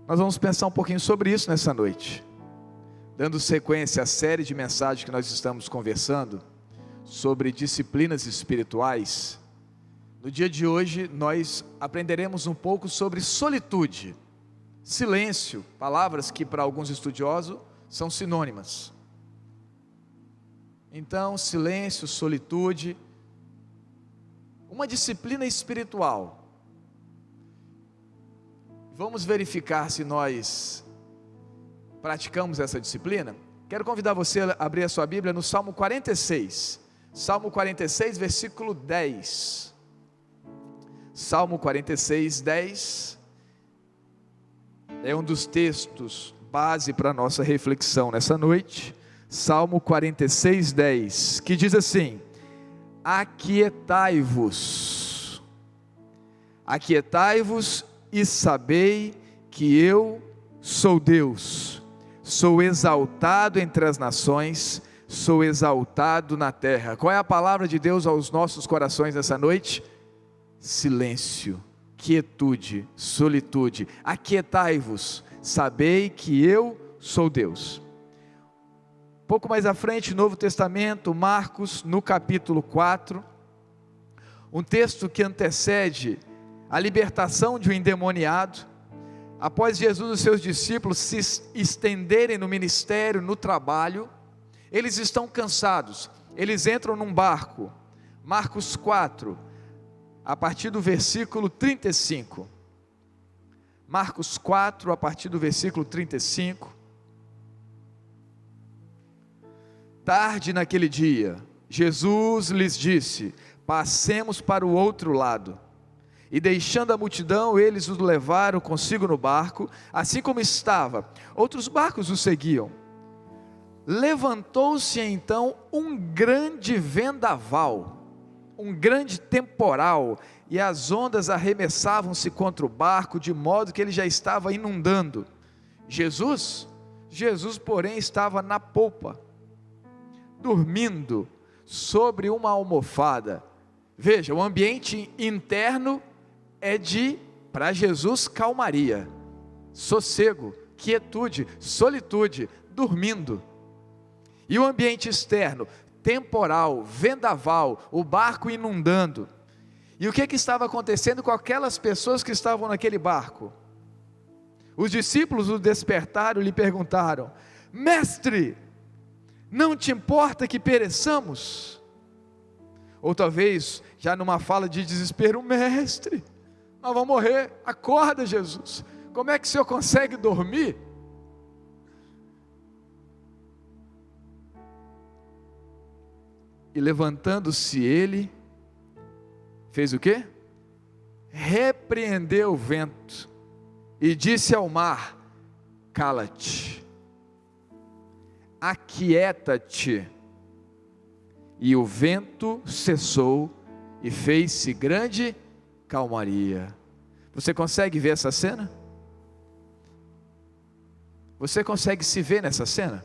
Nós vamos pensar um pouquinho sobre isso nessa noite, dando sequência à série de mensagens que nós estamos conversando sobre disciplinas espirituais. No dia de hoje nós aprenderemos um pouco sobre solitude, silêncio, palavras que para alguns estudiosos são sinônimas. Então, silêncio, solitude, uma disciplina espiritual. Vamos verificar se nós praticamos essa disciplina. Quero convidar você a abrir a sua Bíblia no Salmo 46. Salmo 46, versículo 10. Salmo 46, 10. É um dos textos base para a nossa reflexão nessa noite. Salmo 46, 10, que diz assim: aquietai-vos e sabei que eu sou Deus, sou exaltado entre as nações, sou exaltado na terra. Qual é a palavra de Deus aos nossos corações nessa noite? Silêncio, quietude, solitude. Aquietai-vos, sabei que eu sou Deus. Pouco mais à frente, Novo Testamento, Marcos, no capítulo 4, um texto que antecede a libertação de um endemoniado. Após Jesus e os seus discípulos se estenderem no ministério, no trabalho, eles estão cansados, eles entram num barco. Marcos 4, a partir do versículo 35. Marcos 4, a partir do versículo 35. Tarde naquele dia, Jesus lhes disse: passemos para o outro lado. E deixando a multidão, eles os levaram consigo no barco, assim como estava. Outros barcos o seguiam. Levantou-se então um grande vendaval, um grande temporal, e as ondas arremessavam-se contra o barco, de modo que ele já estava inundando. Jesus, porém, estava na polpa, dormindo sobre uma almofada. Veja, o ambiente interno é para Jesus, calmaria, sossego, quietude, solitude, dormindo. E o ambiente externo, temporal, vendaval, o barco inundando. E o que estava acontecendo com aquelas pessoas que estavam naquele barco? Os discípulos o despertaram e lhe perguntaram: mestre, não te importa que pereçamos? Ou talvez, já numa fala de desespero: mestre, nós vamos morrer, acorda Jesus, como é que o senhor consegue dormir? E levantando-se ele, fez o quê? Repreendeu o vento, e disse ao mar: cala-te, aquieta-te. E o vento cessou, e fez-se grande calmaria. Você consegue ver essa cena? Você consegue se ver nessa cena?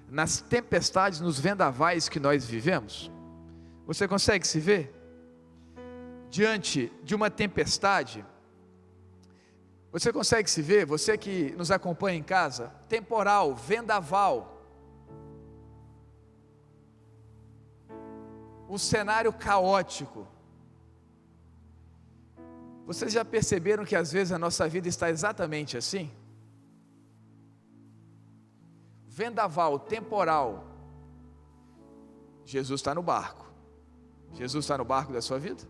Nas tempestades, nos vendavais que nós vivemos? Você consegue se ver? Diante de uma tempestade, você consegue se ver? Você que nos acompanha em casa, temporal, vendaval, um cenário caótico. Vocês já perceberam que às vezes a nossa vida está exatamente assim? Vendaval, temporal. Jesus está no barco. Jesus está no barco da sua vida?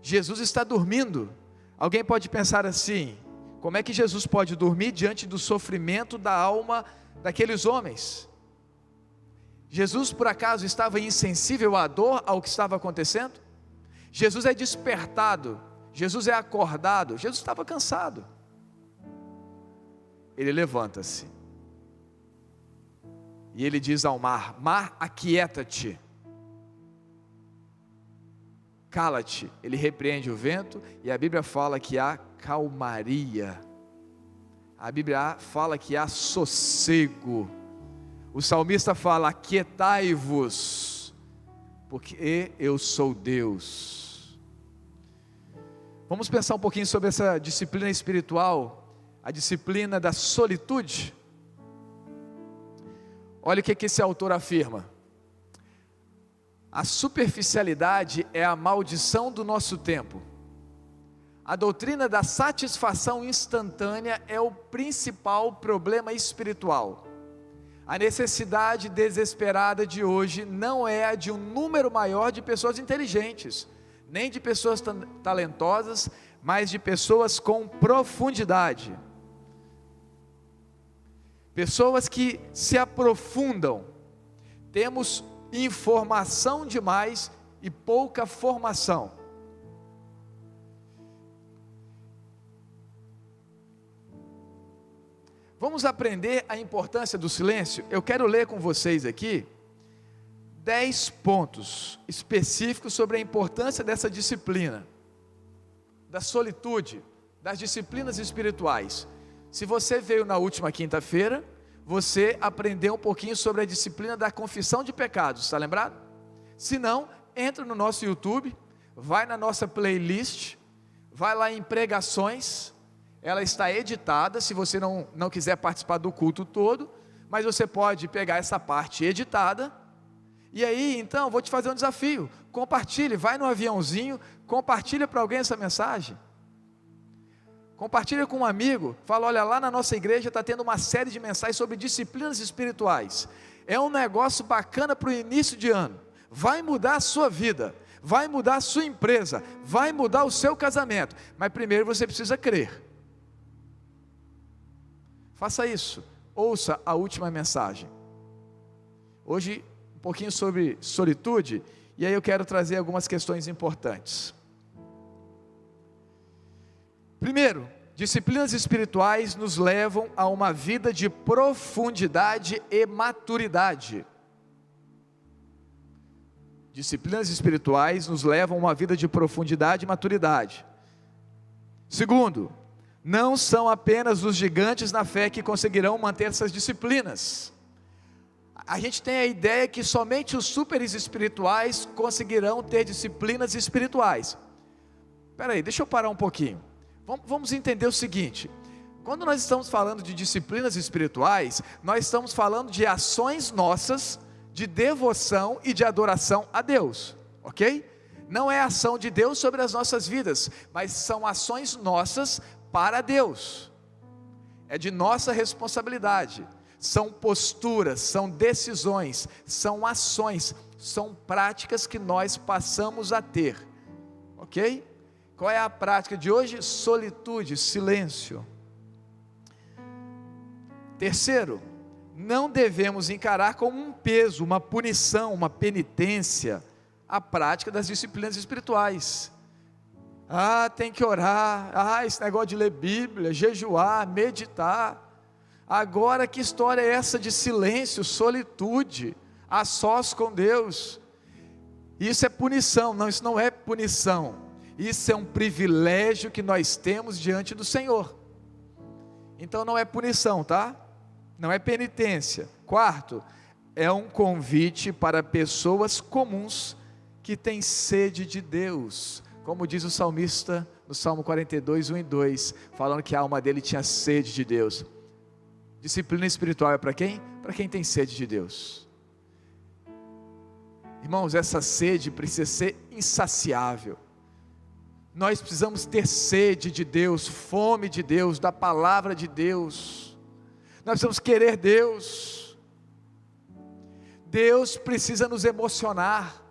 Jesus está dormindo. Alguém pode pensar assim: como é que Jesus pode dormir diante do sofrimento da alma daqueles homens? Jesus por acaso estava insensível à dor, ao que estava acontecendo? Jesus é despertado, Jesus é acordado, Jesus estava cansado. Ele levanta-se, e ele diz ao mar: mar, aquieta-te, cala-te. Ele repreende o vento, e a Bíblia fala que há calmaria, a Bíblia fala que há sossego. O salmista fala: aquietai-vos, porque eu sou Deus. Vamos pensar um pouquinho sobre essa disciplina espiritual, a disciplina da solitude. Olha o que esse autor afirma: a superficialidade é a maldição do nosso tempo. A doutrina da satisfação instantânea é o principal problema espiritual. A necessidade desesperada de hoje não é a de um número maior de pessoas inteligentes, nem de pessoas talentosas, mas de pessoas com profundidade. Pessoas que se aprofundam. Temos informação demais e pouca formação. Vamos aprender a importância do silêncio? Eu quero ler com vocês aqui 10 pontos específicos sobre a importância dessa disciplina, da solitude, das disciplinas espirituais. Se você veio na última quinta-feira, você aprendeu um pouquinho sobre a disciplina da confissão de pecados, está lembrado? Se não, entra no nosso YouTube, vai na nossa playlist, vai lá em pregações. Ela está editada, se você não quiser participar do culto todo, mas você pode pegar essa parte editada, e aí então vou te fazer um desafio: compartilhe, vai no aviãozinho, compartilha para alguém essa mensagem, compartilha com um amigo, fala: olha, lá na nossa igreja está tendo uma série de mensagens sobre disciplinas espirituais, é um negócio bacana para o início de ano, vai mudar a sua vida, vai mudar a sua empresa, vai mudar o seu casamento, mas primeiro você precisa crer. Faça isso, ouça a última mensagem. Hoje, um pouquinho sobre solitude, e aí eu quero trazer algumas questões importantes. Primeiro, disciplinas espirituais nos levam a uma vida de profundidade e maturidade. Disciplinas espirituais nos levam a uma vida de profundidade e maturidade. Segundo, não são apenas os gigantes na fé que conseguirão manter essas disciplinas. A gente tem a ideia que somente os súperes espirituais conseguirão ter disciplinas espirituais. Espera aí, deixa eu parar um pouquinho. Vamos entender o seguinte: quando nós estamos falando de disciplinas espirituais, nós estamos falando de ações nossas, de devoção e de adoração a Deus, ok? Não é ação de Deus sobre as nossas vidas, mas são ações nossas para Deus, é de nossa responsabilidade, são posturas, são decisões, são ações, são práticas que nós passamos a ter, ok? Qual é a prática de hoje? Solitude, silêncio. Terceiro, não devemos encarar como um peso, uma punição, uma penitência, a prática das disciplinas espirituais. Tem que orar, esse negócio de ler Bíblia, jejuar, meditar. Agora que história é essa de silêncio, solitude, a sós com Deus? Isso é punição? Não, isso não é punição, isso é um privilégio que nós temos diante do Senhor. Então não é punição, tá? Não é penitência. Quarto, é um convite para pessoas comuns que têm sede de Deus, como diz o salmista no Salmo 42, 1 e 2, falando que a alma dele tinha sede de Deus. Disciplina espiritual é para quem? Para quem tem sede de Deus. Irmãos, essa sede precisa ser insaciável. Nós precisamos ter sede de Deus, fome de Deus, da palavra de Deus. Nós precisamos querer Deus. Deus precisa nos emocionar.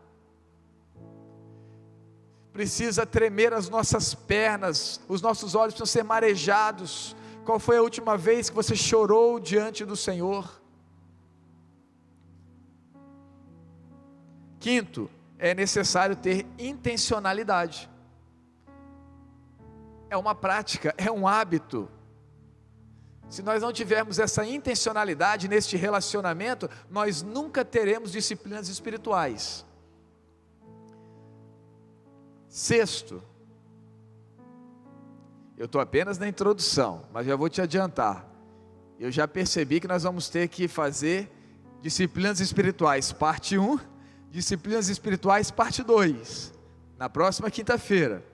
Precisa tremer as nossas pernas, os nossos olhos precisam ser marejados. Qual foi a última vez que você chorou diante do Senhor? Quinto, é necessário ter intencionalidade. É uma prática, é um hábito. Se nós não tivermos essa intencionalidade neste relacionamento, nós nunca teremos disciplinas espirituais. Sexto, eu estou apenas na introdução, mas já vou te adiantar, eu já percebi que nós vamos ter que fazer disciplinas espirituais parte 1, disciplinas espirituais parte 2, na próxima quinta-feira,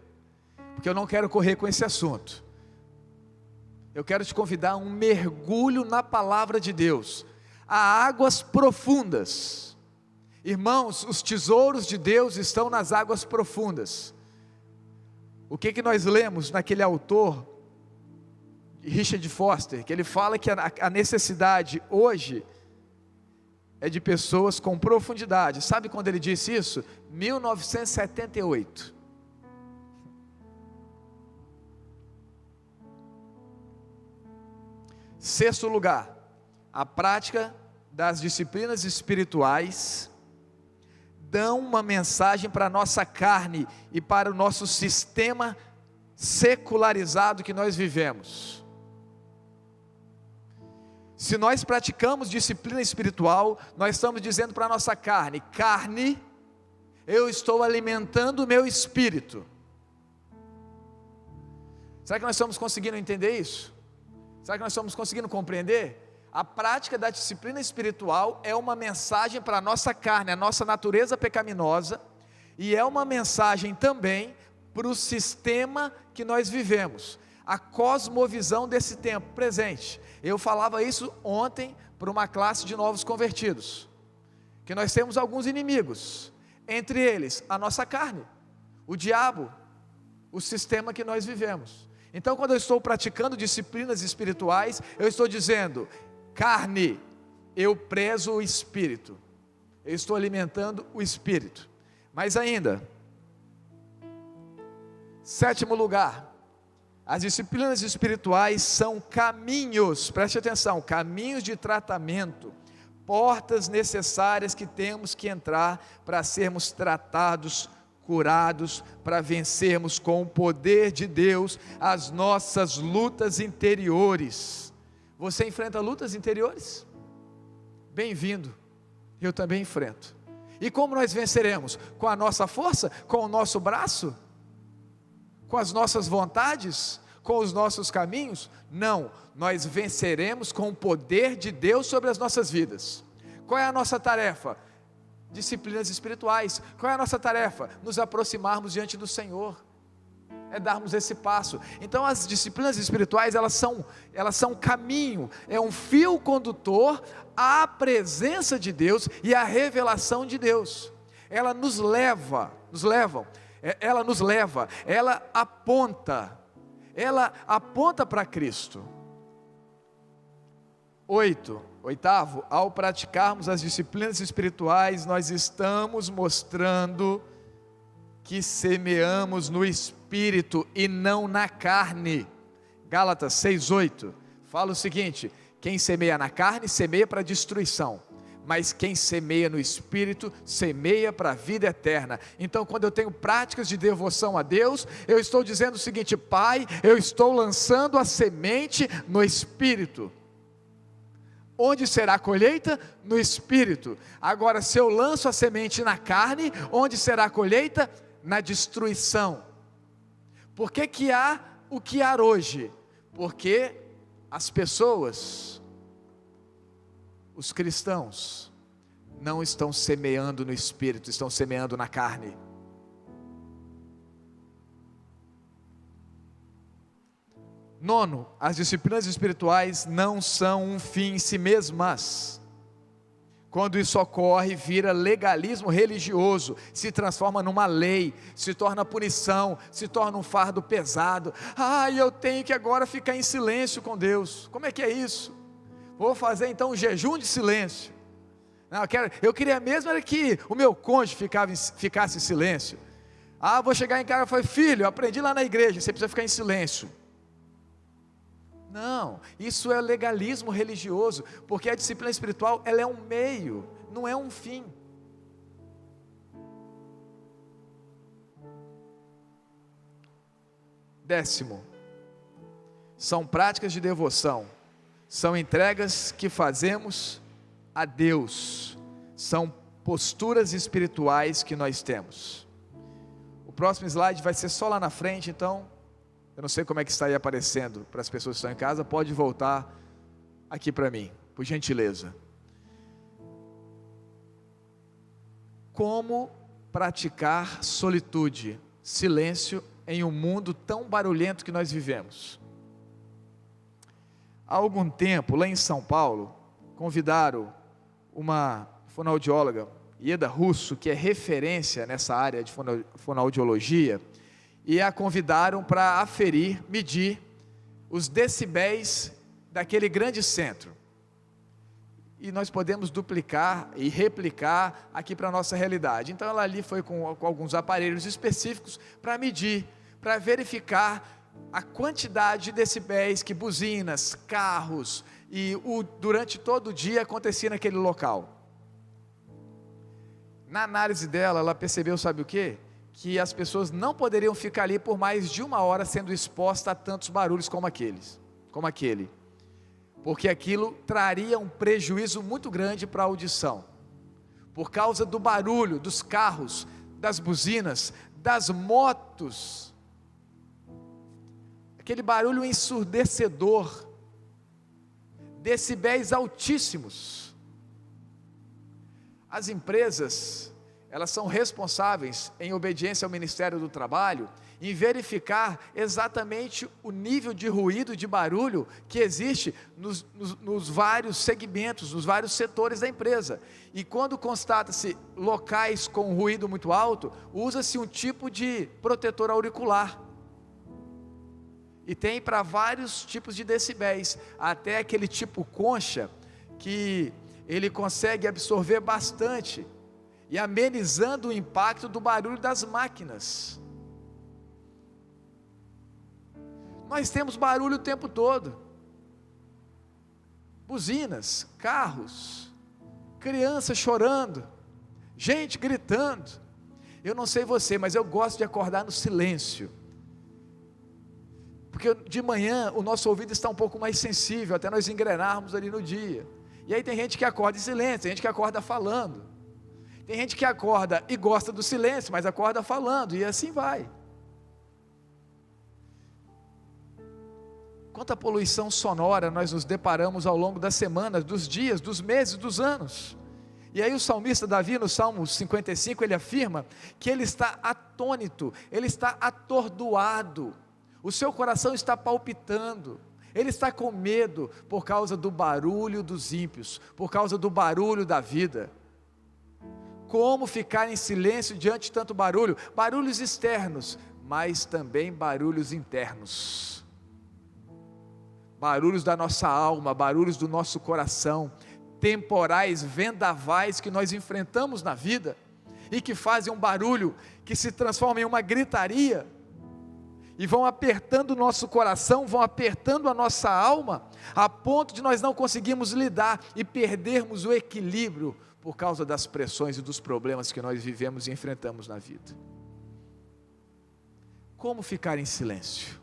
porque eu não quero correr com esse assunto. Eu quero te convidar a um mergulho na palavra de Deus, a águas profundas. Irmãos, os tesouros de Deus estão nas águas profundas. O que nós lemos naquele autor, Richard Foster, que ele fala que a necessidade hoje é de pessoas com profundidade. Sabe quando ele disse isso? 1978. Sexto lugar, a prática das disciplinas espirituais dão uma mensagem para a nossa carne e para o nosso sistema secularizado que nós vivemos. Se nós praticamos disciplina espiritual, nós estamos dizendo para a nossa carne: carne, eu estou alimentando o meu espírito. Será que nós estamos conseguindo entender isso? Será que nós estamos conseguindo compreender? A prática da disciplina espiritual é uma mensagem para a nossa carne, a nossa natureza pecaminosa, e é uma mensagem também para o sistema que nós vivemos, a cosmovisão desse tempo presente. Eu falava isso ontem para uma classe de novos convertidos, que nós temos alguns inimigos, entre eles a nossa carne, o diabo, o sistema que nós vivemos. Então, quando eu estou praticando disciplinas espirituais, eu estou dizendo: carne, eu prezo o espírito, eu estou alimentando o espírito. Mas ainda, sétimo lugar, as disciplinas espirituais são caminhos, preste atenção, caminhos de tratamento, portas necessárias que temos que entrar para sermos tratados, curados, para vencermos com o poder de Deus as nossas lutas interiores. Você enfrenta lutas interiores? Bem-vindo, eu também enfrento. E como nós venceremos? Com a nossa força? Com o nosso braço? Com as nossas vontades? Com os nossos caminhos? Não, nós venceremos com o poder de Deus sobre as nossas vidas. Qual é a nossa tarefa? Disciplinas espirituais. Qual é a nossa tarefa? Nos aproximarmos diante do Senhor, é darmos esse passo. Então as disciplinas espirituais, elas são caminho, é um fio condutor à presença de Deus e à revelação de Deus. Ela nos leva, ela aponta para Cristo. Oitavo, ao praticarmos as disciplinas espirituais, nós estamos mostrando que semeamos no Espírito e não na carne. Gálatas 6:8 fala o seguinte: quem semeia na carne, semeia para destruição, mas quem semeia no Espírito, semeia para a vida eterna. Então, quando eu tenho práticas de devoção a Deus, eu estou dizendo o seguinte: Pai, eu estou lançando a semente no Espírito. Onde será a colheita? No Espírito. Agora, se eu lanço a semente na carne, onde será a colheita? Na destruição. Por que há o que há hoje? Porque as pessoas, os cristãos, não estão semeando no Espírito, estão semeando na carne. Nono, as disciplinas espirituais não são um fim em si mesmas. Quando isso ocorre, vira legalismo religioso, se transforma numa lei, se torna punição, se torna um fardo pesado. Eu tenho que agora ficar em silêncio com Deus. Como é que é isso? Vou fazer então um jejum de silêncio. Não, eu queria mesmo era que o meu cônjuge ficasse em silêncio. Vou chegar em casa e falar: filho, eu aprendi lá na igreja, você precisa ficar em silêncio. Não, isso é legalismo religioso, porque a disciplina espiritual, ela é um meio, não é um fim. Décimo, são práticas de devoção, são entregas que fazemos a Deus, são posturas espirituais que nós temos. O próximo slide vai ser só lá na frente, então eu não sei como é que está aí aparecendo para as pessoas que estão em casa. Pode voltar aqui para mim, por gentileza. Como praticar solitude, silêncio em um mundo tão barulhento que nós vivemos? Há algum tempo, lá em São Paulo, convidaram uma fonoaudióloga, Ieda Russo, que é referência nessa área de fonoaudiologia, e a convidaram para aferir, medir os decibéis daquele grande centro. E nós podemos duplicar e replicar aqui para a nossa realidade. Então ela ali foi com alguns aparelhos específicos para medir, para verificar a quantidade de decibéis que buzinas, carros durante todo o dia acontecia naquele local. Na análise dela, ela percebeu, sabe o quê? Que as pessoas não poderiam ficar ali por mais de 1 hora sendo expostas a tantos barulhos como aquele, porque aquilo traria um prejuízo muito grande para a audição, por causa do barulho dos carros, das buzinas, das motos, aquele barulho ensurdecedor, decibéis altíssimos. As empresas, elas são responsáveis, em obediência ao Ministério do Trabalho, em verificar exatamente o nível de ruído, de barulho que existe nos vários segmentos, nos vários setores da empresa. E quando constata-se locais com ruído muito alto, usa-se um tipo de protetor auricular. E tem para vários tipos de decibéis, até aquele tipo concha, que ele consegue absorver bastante, e amenizando o impacto do barulho das máquinas. Nós temos barulho o tempo todo, buzinas, carros, crianças chorando, gente gritando. Eu não sei você, mas eu gosto de acordar no silêncio, porque de manhã o nosso ouvido está um pouco mais sensível, até nós engrenarmos ali no dia. E aí tem gente que acorda em silêncio, tem gente que acorda falando, tem gente que acorda e gosta do silêncio, mas acorda falando, e assim vai. Quanta poluição sonora nós nos deparamos ao longo das semanas, dos dias, dos meses, dos anos. E aí o salmista Davi, no Salmo 55, ele afirma que ele está atônito, ele está atordoado, o seu coração está palpitando, ele está com medo por causa do barulho dos ímpios, por causa do barulho da vida. Como ficar em silêncio diante de tanto barulho? Barulhos externos, mas também barulhos internos. Barulhos da nossa alma, barulhos do nosso coração, temporais, vendavais que nós enfrentamos na vida, e que fazem um barulho que se transforma em uma gritaria, e vão apertando o nosso coração, vão apertando a nossa alma, a ponto de nós não conseguirmos lidar e perdermos o equilíbrio, por causa das pressões e dos problemas que nós vivemos e enfrentamos na vida. Como ficar em silêncio?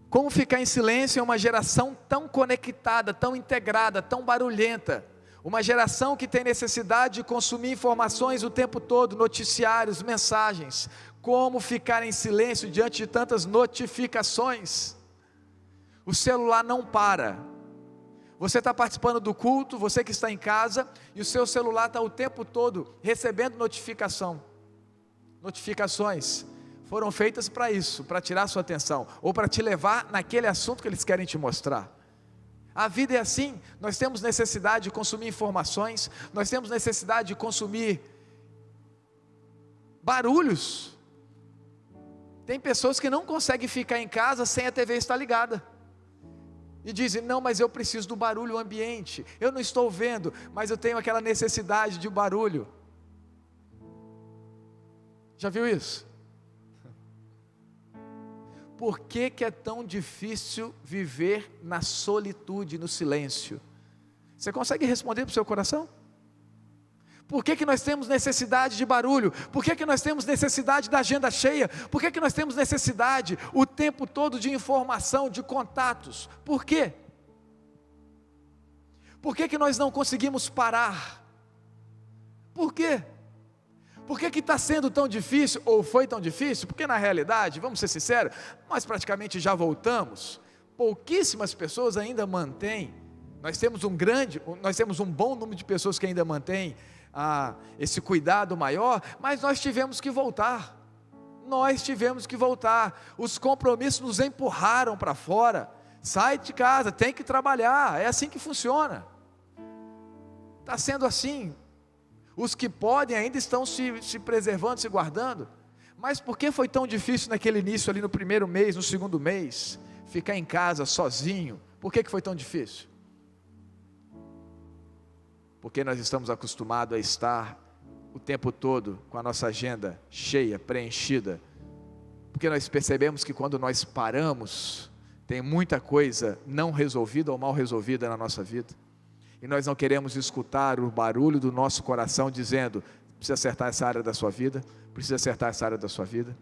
Como ficar em silêncio em uma geração tão conectada, tão integrada, tão barulhenta? Uma geração que tem necessidade de consumir informações o tempo todo, noticiários, mensagens. Como ficar em silêncio diante de tantas notificações? O celular não para. Você está participando do culto, você que está em casa, e o seu celular está o tempo todo recebendo notificações. Foram feitas para isso, para tirar sua atenção, ou para te levar naquele assunto que eles querem te mostrar. A vida é assim, nós temos necessidade de consumir informações, nós temos necessidade de consumir barulhos. Tem pessoas que não conseguem ficar em casa sem a TV estar ligada, e dizem, não, mas eu preciso do barulho ambiente, eu não estou vendo, mas eu tenho aquela necessidade de barulho. Já viu isso? Por que é tão difícil viver na solitude, no silêncio? Você consegue responder para o seu coração? Por que nós temos necessidade de barulho? Por que nós temos necessidade da agenda cheia? Por que nós temos necessidade o tempo todo de informação, de contatos? Por quê? Por que nós não conseguimos parar? Por quê? Por que está sendo tão difícil, ou foi tão difícil? Porque na realidade, vamos ser sinceros, nós praticamente já voltamos. Pouquíssimas pessoas ainda mantêm. Nós temos um bom número de pessoas que ainda mantêm esse cuidado maior, mas nós tivemos que voltar. Os compromissos nos empurraram para fora. Sai de casa, tem que trabalhar, é assim que funciona. Está sendo assim. Os que podem ainda estão se preservando, se guardando. Mas por que foi tão difícil naquele início, ali no primeiro mês, no segundo mês, ficar em casa sozinho? Por que foi tão difícil? Porque nós estamos acostumados a estar o tempo todo com a nossa agenda cheia, preenchida. Porque nós percebemos que quando nós paramos, tem muita coisa não resolvida ou mal resolvida na nossa vida. E nós não queremos escutar o barulho do nosso coração dizendo: precisa acertar essa área da sua vida, precisa acertar essa área da sua vida.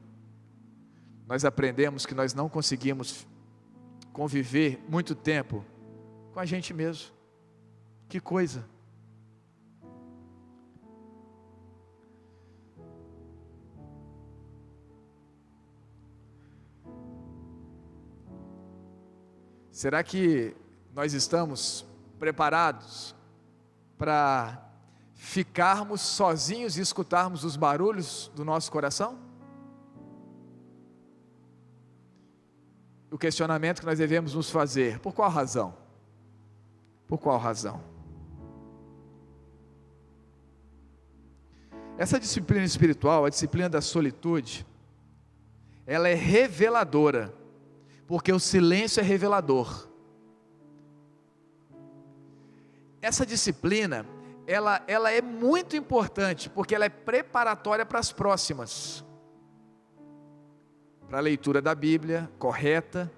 Nós aprendemos que nós não conseguimos conviver muito tempo com a gente mesmo. Que coisa! Será que nós estamos preparados para ficarmos sozinhos e escutarmos os barulhos do nosso coração? O questionamento que nós devemos nos fazer: por qual razão? Por qual razão? Essa disciplina espiritual, a disciplina da solitude, ela é reveladora, porque o silêncio é revelador. Essa disciplina, ela é muito importante, porque ela é preparatória para as próximas. Para a leitura da Bíblia correta,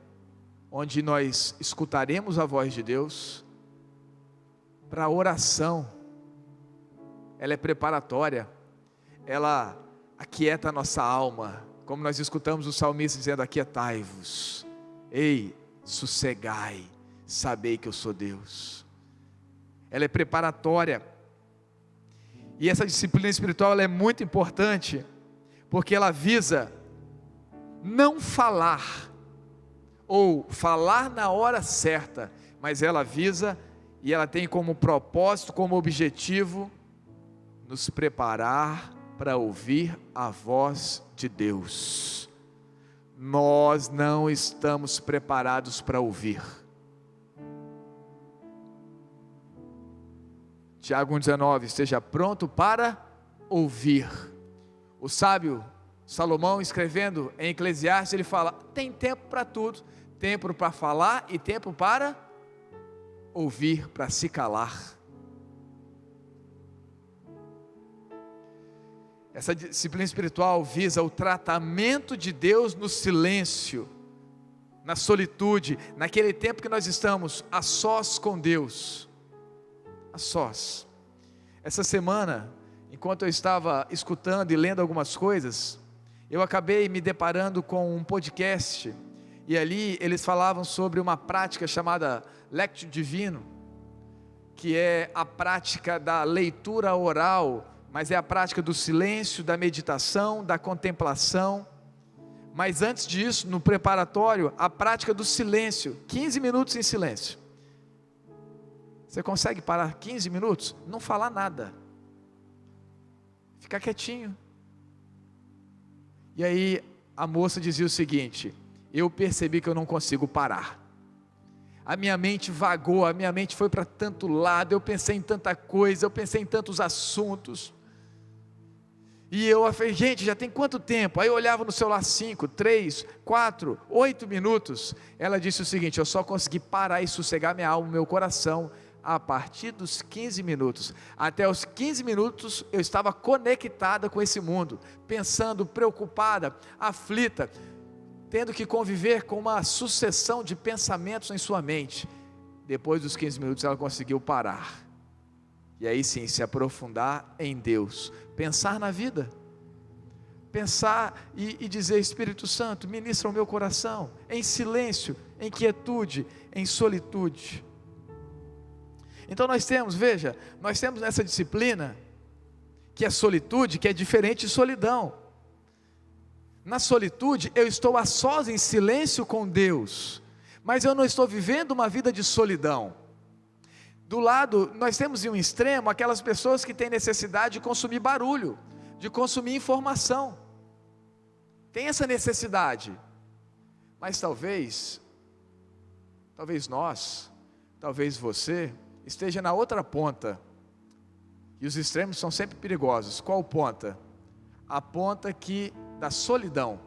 onde nós escutaremos a voz de Deus. Para a oração, ela é preparatória, ela aquieta a nossa alma, como nós escutamos o salmista dizendo: aquietai-vos, ei, sossegai, sabei que eu sou Deus. Ela é preparatória. E essa disciplina espiritual, ela é muito importante, porque ela visa não falar, ou falar na hora certa, mas ela visa, e ela tem como propósito, como objetivo, nos preparar para ouvir a voz de Deus. Nós não estamos preparados para ouvir. Tiago 1,19, esteja pronto para ouvir. O sábio Salomão, escrevendo em Eclesiastes, ele fala: tem tempo para tudo, tempo para falar e tempo para ouvir, para se calar. Essa disciplina espiritual visa o tratamento de Deus no silêncio, na solitude, naquele tempo que nós estamos a sós com Deus, a sós. Essa semana, enquanto eu estava escutando e lendo algumas coisas, eu acabei me deparando com um podcast, e ali eles falavam sobre uma prática chamada Lectio Divino, que é a prática da leitura oral, mas é a prática do silêncio, da meditação, da contemplação. Mas antes disso, no preparatório, a prática do silêncio, 15 minutos em silêncio. Você consegue parar 15 minutos? Não falar nada, ficar quietinho. E aí a moça dizia o seguinte: eu percebi que eu não consigo parar. A minha mente vagou, a minha mente foi para tanto lado, eu pensei em tanta coisa, eu pensei em tantos assuntos. E eu falei: gente, já tem quanto tempo? Aí eu olhava no celular: 5, 3, 4, 8 minutos. Ela disse o seguinte: eu só consegui parar e sossegar minha alma, meu coração, a partir dos 15 minutos. Até os 15 minutos eu estava conectada com esse mundo, pensando, preocupada, aflita, tendo que conviver com uma sucessão de pensamentos em sua mente. Depois dos 15 minutos ela conseguiu parar, e aí sim se aprofundar em Deus, pensar na vida, pensar e dizer: Espírito Santo, ministra o meu coração, em silêncio, em quietude, em solitude. Então nós temos, veja, nós temos nessa disciplina, que é solitude, que é diferente de solidão. Na solitude, eu estou a sós em silêncio com Deus, mas eu não estou vivendo uma vida de solidão. Do lado, nós temos em um extremo aquelas pessoas que têm necessidade de consumir barulho, de consumir informação. Tem essa necessidade. Mas talvez nós, talvez você, esteja na outra ponta. E os extremos são sempre perigosos. Qual ponta? A ponta da solidão.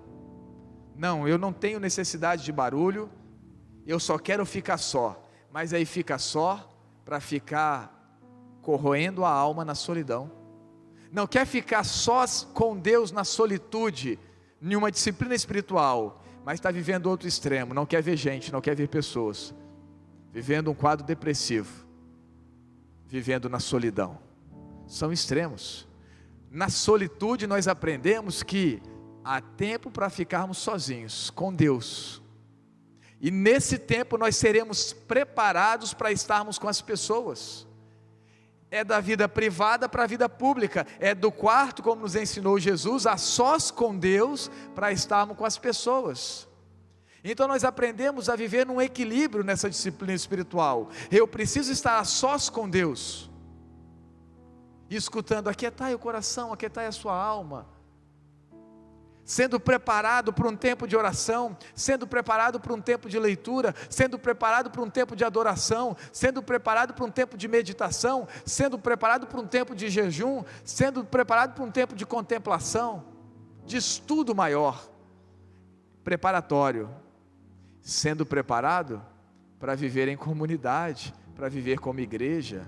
Não, eu não tenho necessidade de barulho, eu só quero ficar só. Mas aí fica só para ficar corroendo a alma na solidão. Não quer ficar sós com Deus na solitude, em uma disciplina espiritual, mas está vivendo outro extremo, não quer ver gente, não quer ver pessoas, vivendo um quadro depressivo, vivendo na solidão. São extremos. Na solitude nós aprendemos que há tempo para ficarmos sozinhos com Deus, e nesse tempo nós seremos preparados para estarmos com as pessoas. É da vida privada para a vida pública, é do quarto, como nos ensinou Jesus, a sós com Deus, para estarmos com as pessoas. Então nós aprendemos a viver num equilíbrio nessa disciplina espiritual. Eu preciso estar a sós com Deus, escutando, aquietai o coração, aquietai a sua alma, sendo preparado para um tempo de oração, sendo preparado para um tempo de leitura, sendo preparado para um tempo de adoração, sendo preparado para um tempo de meditação, sendo preparado para um tempo de jejum, sendo preparado para um tempo de contemplação, de estudo maior, preparatório, sendo preparado para viver em comunidade, para viver como igreja.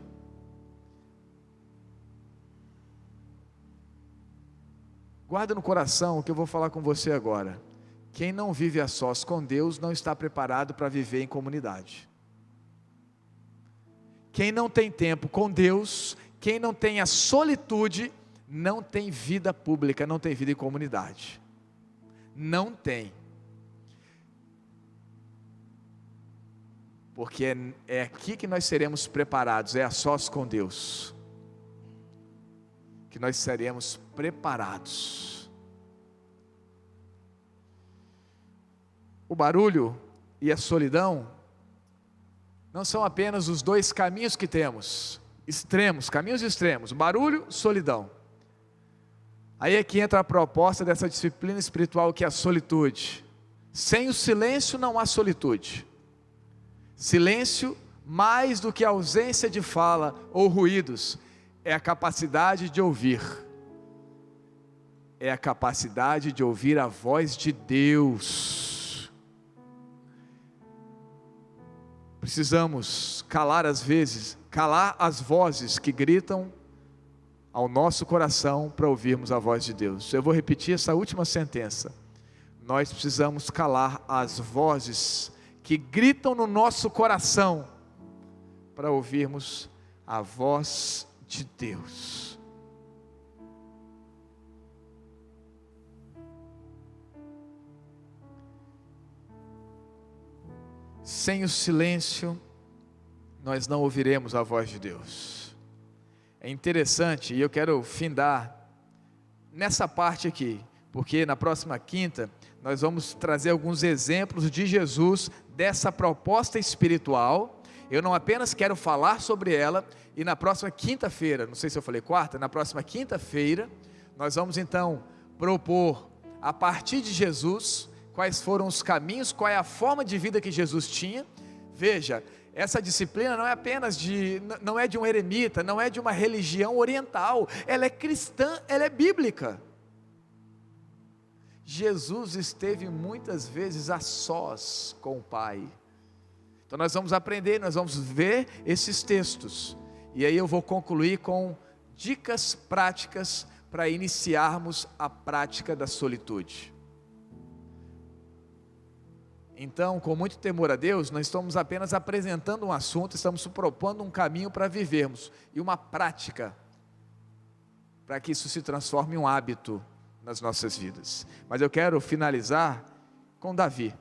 Guarda no coração o que eu vou falar com você agora. Quem não vive a sós com Deus não está preparado para viver em comunidade. Quem não tem tempo com Deus, quem não tem a solitude, não tem vida pública, não tem vida em comunidade. Não tem. Porque é aqui que nós seremos preparados, é a sós com Deus, que nós seremos preparados. O barulho e a solidão não são apenas os dois caminhos que temos, extremos, caminhos extremos, barulho, solidão. Aí é que entra a proposta dessa disciplina espiritual, que é a solitude. Sem o silêncio não há solitude. Silêncio, mais do que a ausência de fala ou ruídos, é a capacidade de ouvir. É a capacidade de ouvir a voz de Deus. Precisamos calar as vozes que gritam ao nosso coração para ouvirmos a voz de Deus. Eu vou repetir essa última sentença. Nós precisamos calar as vozes que gritam no nosso coração para ouvirmos a voz de Deus. Sem o silêncio, nós não ouviremos a voz de Deus. É interessante, e eu quero findar nessa parte aqui, porque na próxima quinta, nós vamos trazer alguns exemplos de Jesus, dessa proposta espiritual. Eu não apenas quero falar sobre ela, e na próxima quinta-feira, não sei se eu falei quarta, na próxima quinta-feira, nós vamos então propor, a partir de Jesus, quais foram os caminhos, qual é a forma de vida que Jesus tinha. Veja, essa disciplina não é apenas não é de um eremita, não é de uma religião oriental, ela é cristã, ela é bíblica. Jesus esteve muitas vezes a sós com o Pai. Então nós vamos aprender, nós vamos ver esses textos, e aí eu vou concluir com dicas práticas para iniciarmos a prática da solitude. Então, com muito temor a Deus, nós estamos apenas apresentando um assunto, estamos propondo um caminho para vivermos, e uma prática, para que isso se transforme em um hábito nas nossas vidas. Mas eu quero finalizar com Davi.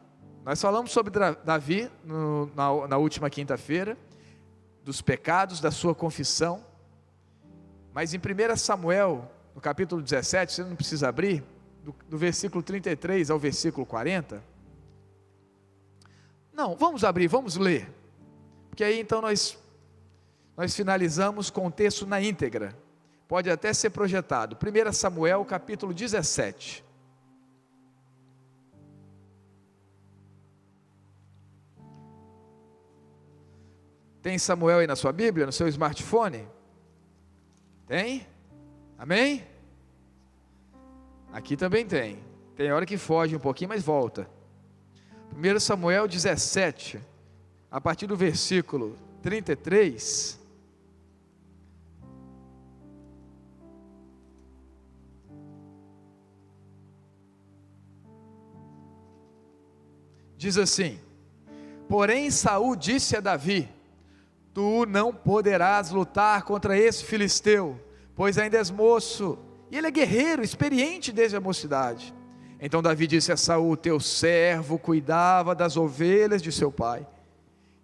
Nós falamos sobre Davi na última quinta-feira, dos pecados, da sua confissão, mas em 1 Samuel, no capítulo 17, você não precisa abrir, do versículo 33 ao versículo 40, não, vamos abrir, vamos ler, porque aí então nós nós finalizamos com o texto na íntegra. Pode até ser projetado. 1 Samuel capítulo 17. Tem Samuel aí na sua Bíblia, no seu smartphone? Tem? Amém? Aqui também tem. Tem hora que foge um pouquinho, mas volta. 1 Samuel 17, a partir do versículo 33. Diz assim: porém Saul disse a Davi: tu não poderás lutar contra esse filisteu, pois ainda és moço, e ele é guerreiro, experiente desde a mocidade. Então Davi disse a Saul: teu servo cuidava das ovelhas de seu pai,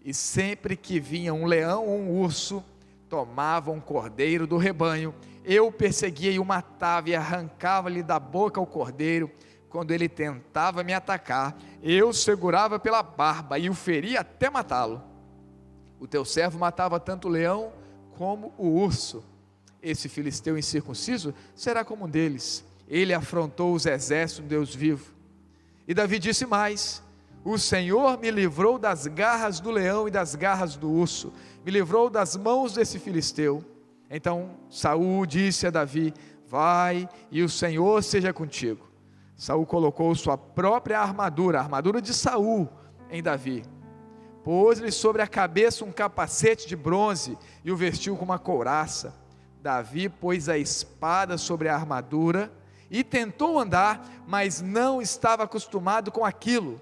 e sempre que vinha um leão ou um urso, tomava um cordeiro do rebanho, eu perseguia e o matava, e arrancava-lhe da boca o cordeiro. Quando ele tentava me atacar, eu segurava pela barba e o feria até matá-lo. O teu servo matava tanto o leão como o urso. Esse filisteu incircunciso será como um deles. Ele afrontou os exércitos do Deus vivo. E Davi disse mais: o Senhor me livrou das garras do leão e das garras do urso, me livrou das mãos desse filisteu. Então Saul disse a Davi: vai, e o Senhor seja contigo. Saul colocou sua própria armadura, a armadura de Saul, em Davi. Pôs-lhe sobre a cabeça um capacete de bronze e o vestiu com uma couraça. Davi pôs a espada sobre a armadura e tentou andar, mas não estava acostumado com aquilo.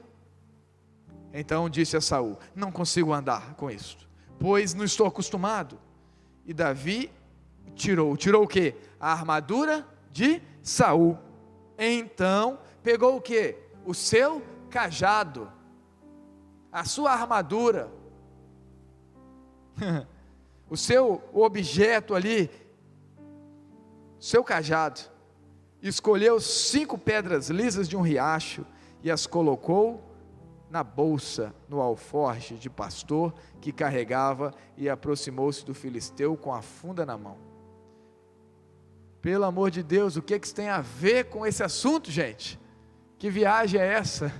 Então disse a Saul: não consigo andar com isto, pois não estou acostumado. E Davi tirou o quê? A armadura de Saul. Então pegou o quê? O seu cajado, a sua armadura, o seu objeto ali, seu cajado, escolheu 5 pedras lisas de um riacho e as colocou na bolsa, no alforje de pastor que carregava, e aproximou-se do filisteu com a funda na mão. Pelo amor de Deus, o que isso tem a ver com esse assunto, gente? Que viagem é essa?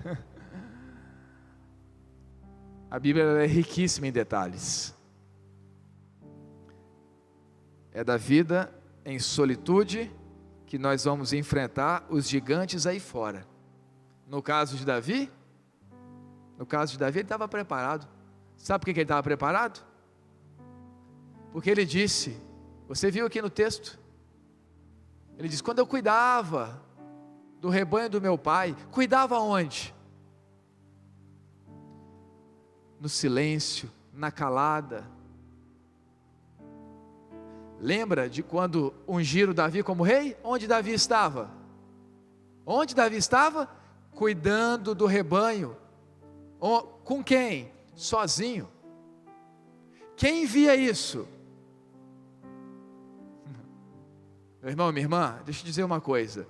A Bíblia é riquíssima em detalhes. É da vida em solitude que nós vamos enfrentar os gigantes aí fora. No caso de Davi, ele estava preparado. Sabe por que ele estava preparado? Porque ele disse, você viu aqui no texto, ele diz: quando eu cuidava do rebanho do meu pai, cuidava onde? No silêncio, na calada. Lembra de quando ungiram Davi como rei? Onde Davi estava? Onde Davi estava? Cuidando do rebanho. Com quem? Sozinho. Quem via isso? Meu irmão, minha irmã, deixa eu te dizer uma coisa: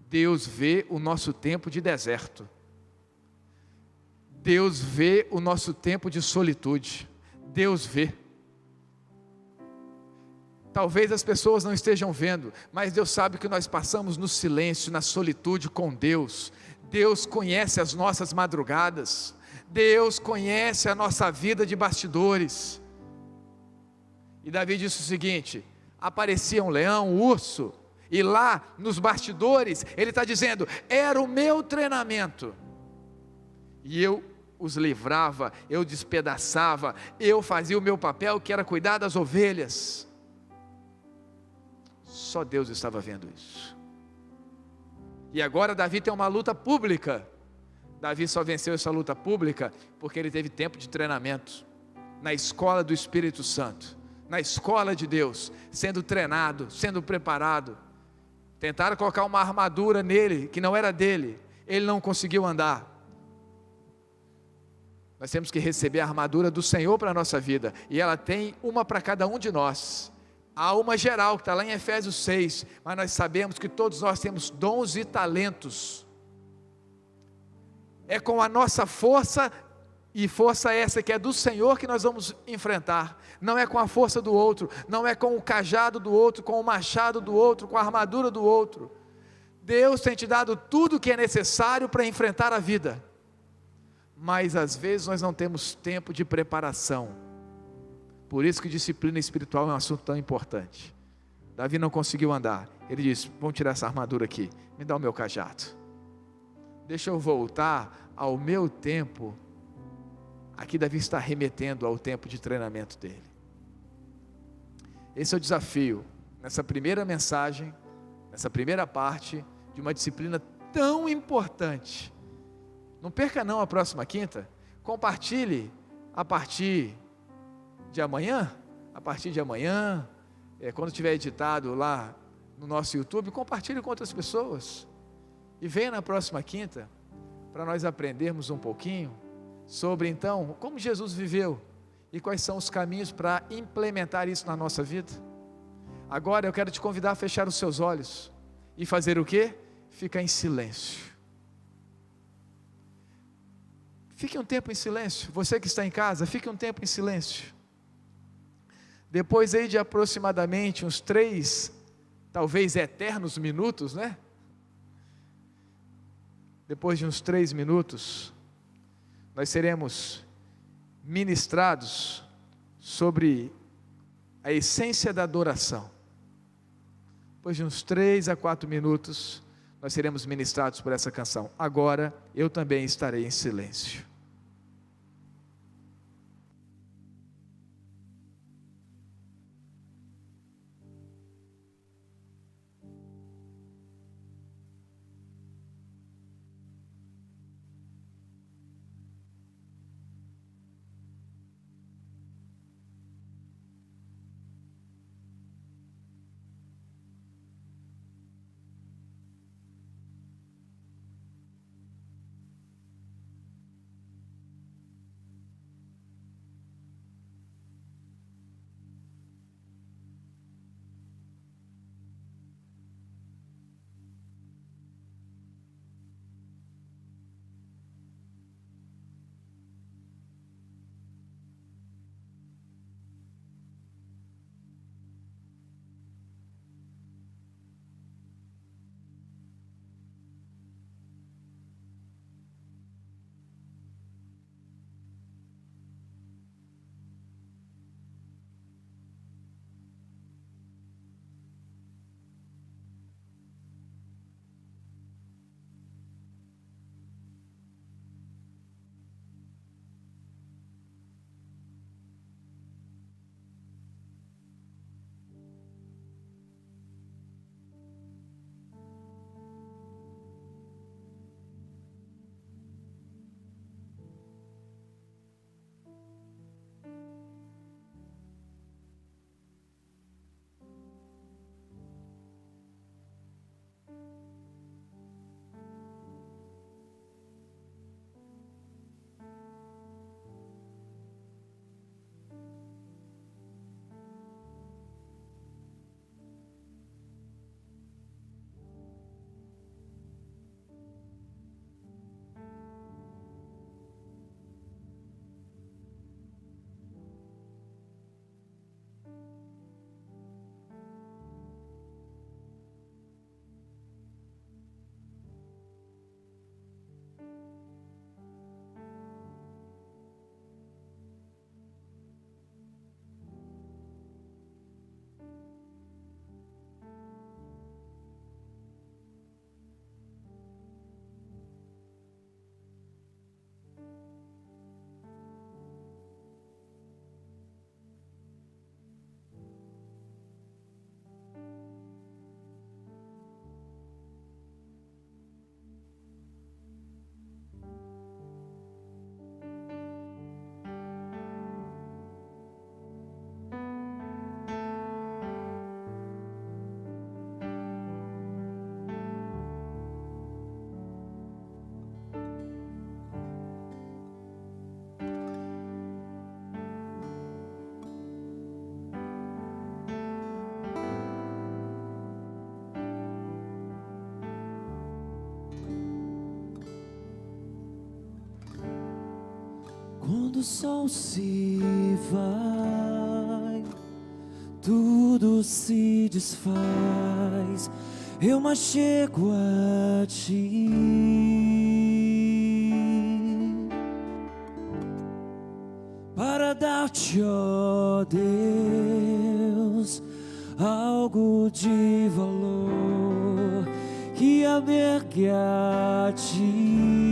Deus vê o nosso tempo de deserto, Deus vê o nosso tempo de solitude, Deus vê. Talvez as pessoas não estejam vendo, mas Deus sabe que nós passamos no silêncio, na solitude com Deus. Deus conhece as nossas madrugadas, Deus conhece a nossa vida de bastidores. E Davi disse o seguinte: aparecia um leão, um urso, e lá nos bastidores, ele está dizendo, era o meu treinamento, e eu os livrava, eu despedaçava, eu fazia o meu papel, que era cuidar das ovelhas. Só Deus estava vendo isso. E agora Davi tem uma luta pública. Davi só venceu essa luta pública porque ele teve tempo de treinamento na escola do Espírito Santo, na escola de Deus, sendo treinado, sendo preparado. Tentaram colocar uma armadura nele, que não era dele, ele não conseguiu andar. Nós temos que receber a armadura do Senhor para a nossa vida, e ela tem uma para cada um de nós. Há uma geral, que está lá em Efésios 6, mas nós sabemos que todos nós temos dons e talentos. É com a nossa força E força essa que é do Senhor que nós vamos enfrentar. Não é com a força do outro, não é com o cajado do outro, com o machado do outro, com a armadura do outro. Deus tem te dado tudo o que é necessário para enfrentar a vida. Mas às vezes nós não temos tempo de preparação. Por isso que disciplina espiritual é um assunto tão importante. Davi não conseguiu andar. Ele disse: vamos tirar essa armadura aqui, me dá o meu cajado. Deixa eu voltar ao meu tempo. Aqui Davi está remetendo ao tempo de treinamento dele. Esse é o desafio, nessa primeira mensagem, nessa primeira parte, de uma disciplina tão importante. Não perca não a próxima quinta, compartilhe a partir de amanhã, quando tiver editado lá no nosso YouTube, compartilhe com outras pessoas, e venha na próxima quinta, para nós aprendermos um pouquinho, sobre então, como Jesus viveu, e quais são os caminhos para implementar isso na nossa vida. Agora eu quero te convidar a fechar os seus olhos, e fazer o quê? Ficar em silêncio. Fique um tempo em silêncio. Você que está em casa, fique um tempo em silêncio. Depois aí de aproximadamente uns 3, talvez eternos minutos, né? Depois de uns 3 minutos, nós seremos ministrados sobre a essência da adoração. Depois de uns 3 a 4 minutos, nós seremos ministrados por essa canção. Agora, eu também estarei em silêncio. Quando o sol se vai, tudo se desfaz, eu mais chego a ti. Para dar-te, ó Deus, algo de valor que albergue a ti.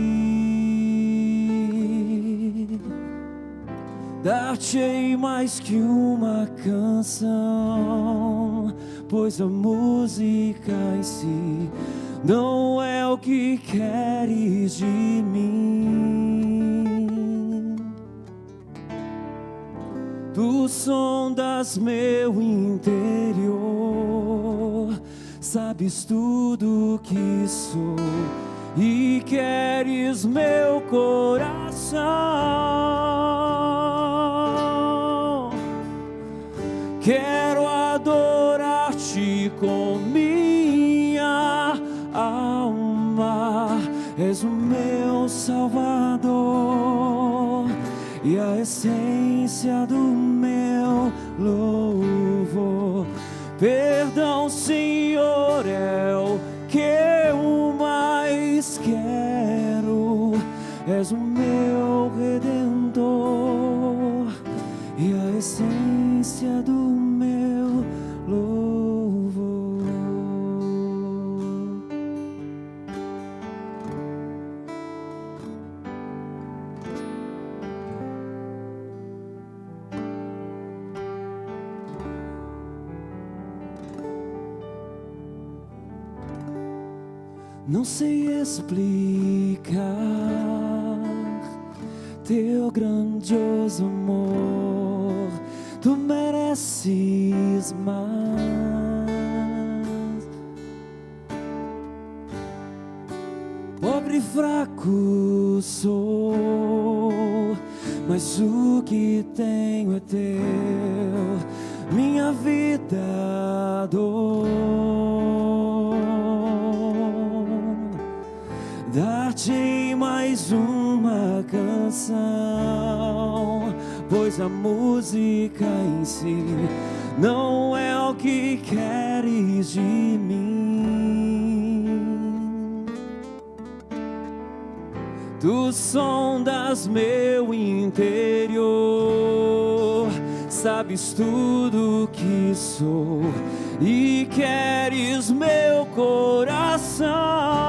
Dar-te-ei mais que uma canção, pois a música em si não é o que queres de mim. Tu sondas meu interior, sabes tudo que sou e queres meu coração. Quero adorar-te com minha alma. És o meu Salvador e a essência do meu louvor. Perdão, Senhor, é o que eu mais quero. És o meu Redentor e a essência do meu louvor. Não sei explicar teu grandioso amor, tu mereces mais. Pobre e fraco sou, mas o que tenho é teu, minha vida dou. Dar-te mais uma canção, pois a música em si não é o que queres de mim. Tu sondas meu interior, sabes tudo que sou e queres meu coração.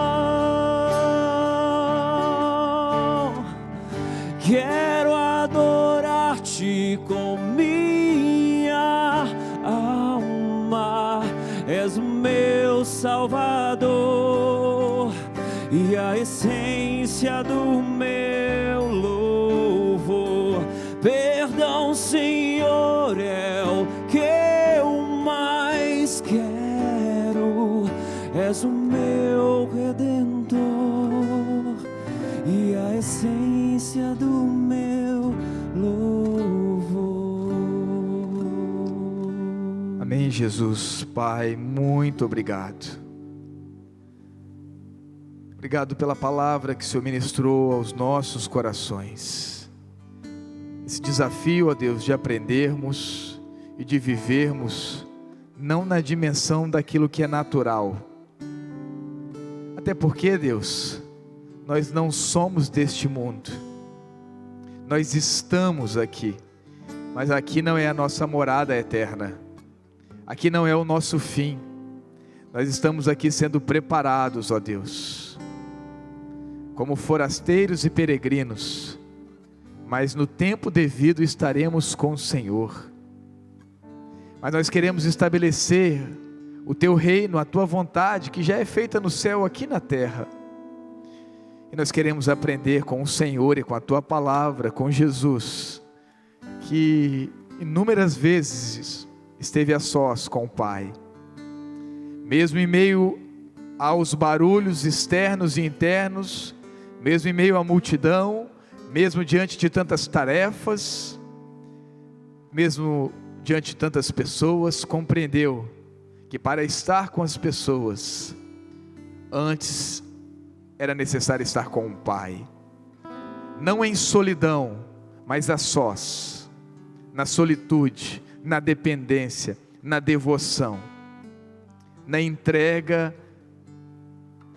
Quero adorar-te com minha alma. És o meu Salvador e a essência do meu louvor. Perdão, Senhor, é o que eu mais quero. És o meu Redentor e a essência do meu louvor. Amém, Jesus. Pai, muito obrigado. Obrigado pela palavra que o Senhor ministrou aos nossos corações. Esse desafio, ó Deus, de aprendermos e de vivermos não na dimensão daquilo que é natural. Até porque, Deus, nós não somos deste mundo. Nós estamos aqui, mas aqui não é a nossa morada eterna. Aqui não é o nosso fim. Nós estamos aqui sendo preparados, ó Deus, como forasteiros e peregrinos, mas no tempo devido estaremos com o Senhor. Mas nós queremos estabelecer o Teu reino, a Tua vontade, que já é feita no céu, aqui na terra. E nós queremos aprender com o Senhor e com a Tua palavra, com Jesus, que inúmeras vezes esteve a sós com o Pai, mesmo em meio aos barulhos externos e internos, mesmo em meio à multidão, mesmo diante de tantas tarefas, mesmo diante de tantas pessoas, compreendeu que para estar com as pessoas, antes era necessário estar com o Pai, não em solidão, mas a sós, na solitude, na dependência, na devoção, na entrega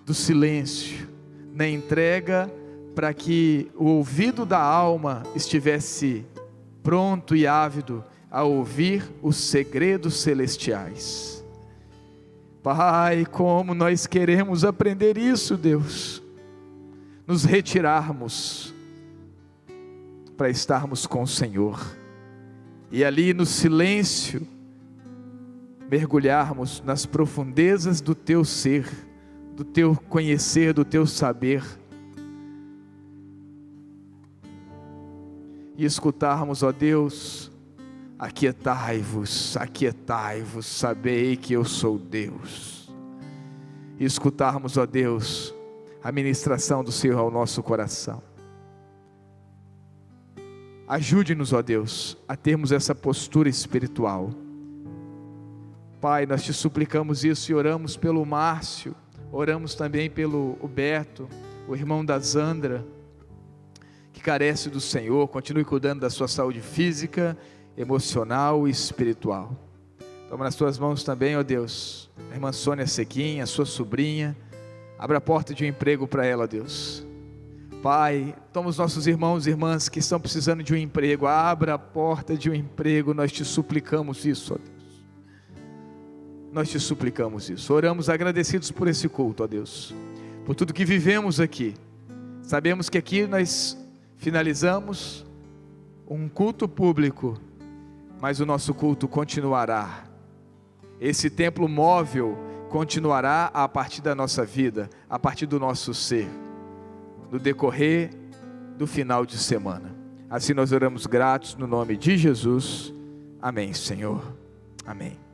do silêncio, na entrega para que o ouvido da alma estivesse pronto e ávido a ouvir os segredos celestiais. Pai, como nós queremos aprender isso, Deus, nos retirarmos para estarmos com o Senhor, e ali no silêncio, mergulharmos nas profundezas do Teu ser, do Teu conhecer, do Teu saber, e escutarmos, ó Deus, aquietai-vos, sabei que eu sou Deus, e escutarmos, ó Deus, a ministração do Senhor ao nosso coração. Ajude-nos, ó Deus, a termos essa postura espiritual. Pai, nós te suplicamos isso e oramos pelo Márcio, oramos também pelo Beto, o irmão da Zandra, que carece do Senhor. Continue cuidando da sua saúde física, emocional e espiritual. Toma nas tuas mãos também, ó Deus, a irmã Sônia Sequim, a sua sobrinha. Abra a porta de um emprego para ela, ó Deus. Pai, toma os nossos irmãos e irmãs que estão precisando de um emprego. Abra a porta de um emprego, nós te suplicamos isso, ó Deus. Nós te suplicamos isso. Oramos agradecidos por esse culto, ó Deus, por tudo que vivemos aqui. Sabemos que aqui nós finalizamos um culto público, mas o nosso culto continuará. Esse templo móvel continuará a partir da nossa vida, a partir do nosso ser, no decorrer do final de semana. Assim nós oramos gratos no nome de Jesus. Amém, Senhor. Amém.